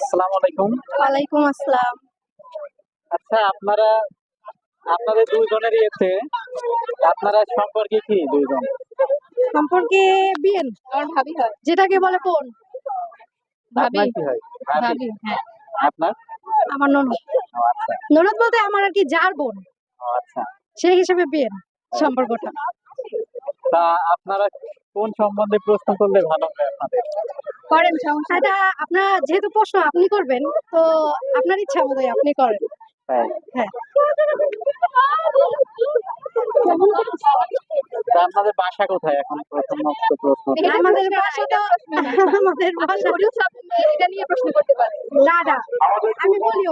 আসসালামু আলাইকুম। ওয়ালাইকুম আসসালাম। আচ্ছা, আপনাদের দুইজনের ইয়েতে আপনারা সম্পর্কে কি দুইজন? সম্পর্কে বিয়েন আমার ভাবি হয়, যেটাকে বলে বোন। ভাবি আপনার কি হয়? ভাবি। ভাবি হ্যাঁ, আপনার? আমার ননদ। ও আচ্ছা। ননদ বলতে আমার আর কি যার বোন, ও আচ্ছা। সেই হিসেবে বিয়েন সম্পর্কটা। তা আপনারা কোন সম্বন্ধে প্রশ্ন করলে ভালো হয় আপনাদের? করেন সমস্যা, এটা আপনার যেহেতু প্রশ্ন আপনি করবেন, তো আপনার ইচ্ছা বোধহয় আপনি করেন। তাই? হ্যাঁ, তা আপনাদের বাসা কোথায় এখন প্রথমত প্রশ্ন? আমাদের বাসা তো আমাদের বাসা এটা নিয়ে প্রশ্ন করতে পারেন। না না, আমি বলি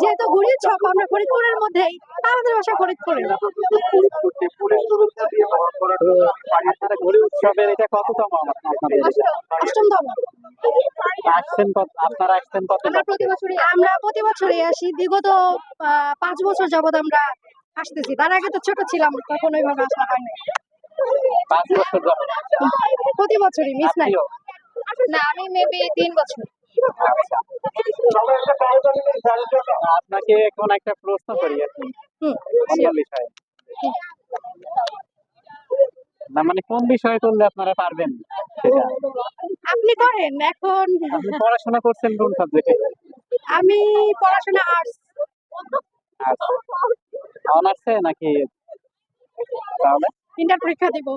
যেহেতু ঘুরির ছক আমরা ফরিদপুরের মধ্যেই, আমাদের বাসা ফরিদপুরে। তো আপনারা ঘুড়ি উৎসবের এটা কততম আপনাদের? অষ্টমতম। আপনারা আসছেন কত? আমরা প্রতি বছরই আসি, বিগত 5 বছর যাবত আমরা আসতেছি। তার আগে তো ছোট ছিলাম, তখন ওইভাবে আসা হয় না। 5 বছর যাবত? প্রতি বছরই মিস নাই। আপনিও? না, আমি মেবি 3 বছর। আচ্ছা। আপনাকে এখন একটা প্রশ্ন করি আপনি অন্য বিষয়ে। না মানে কোন বিষয়ে করলে আপনারা পারবেন সেটা? আপনি করেন এখন। আপনি পড়াশোনা করছেন কোন সাবজেক্টে? আমি পড়াশোনা আর্টস। আচ্ছা, অনার্সে নাকি? তাহলে ইন্টার পরীক্ষা দিব।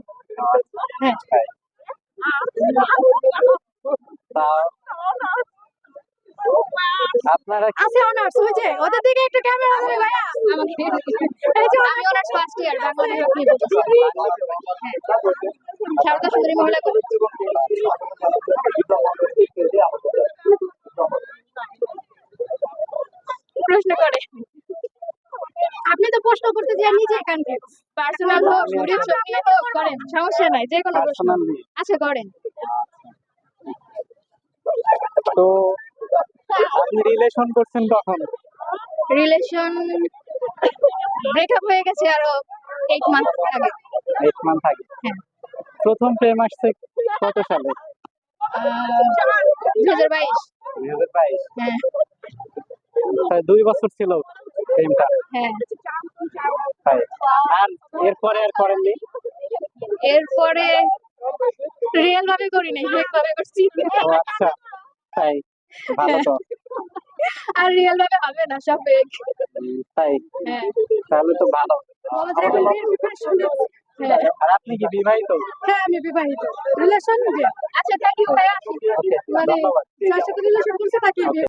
হ্যাঁ, তাই। তা আপনারা আছে অনার্স। ওই যে ওদের দিকে একটু ক্যামেরা ধরে ভাইয়া। এই যে আমি অনার্স ফার্স্ট ইয়ার বাংলা বিভাগ নিয়ে পড়তেছি। সারদা সুন্দরী মহিলা কলেজ। প্রশ্ন করে, আপনি তো প্রশ্ন করতে যে নিজে কনফিউজ। পার্সোনাল হোক, ঘুরির ছক নিয়ে হোক, করেন, সমস্যা নাই, যে কোনো প্রশ্ন। পার্সোনালি? আচ্ছা করেন। তো আপনি রিলেশন করছেন কখন? রিলেশন ব্রেকআপ হয়ে গেছে আরো 8 মান্থ আগে। 8 মান্থ আগে? হ্যাঁ। প্রথম প্রেম আসছে কত সালে? 2022। 2022? হ্যাঁ তাই 2 বছর ছিল প্রেমটা? হ্যাঁ। তাই। আর এরপরে আর করেননি? এরপরে রিয়েল ভাবে করি নাই, ফেক ভাবে করছি। ও আচ্ছা, তাই। ভালো তো। আর রিয়েল ভাবে হবে না, সব ফেক। তাই? হ্যাঁ। তাহলে তো ভালো। হ্যাঁ। আর আপনি কি বিবাহিত? হ্যাঁ, আমি বিবাহিত। রিলেশন যে, আচ্ছা থ্যাংক ইউ ভাইয়া। ওকে, মানে ধন্যবাদ। যার সাথে রিলেশন করছে তাকে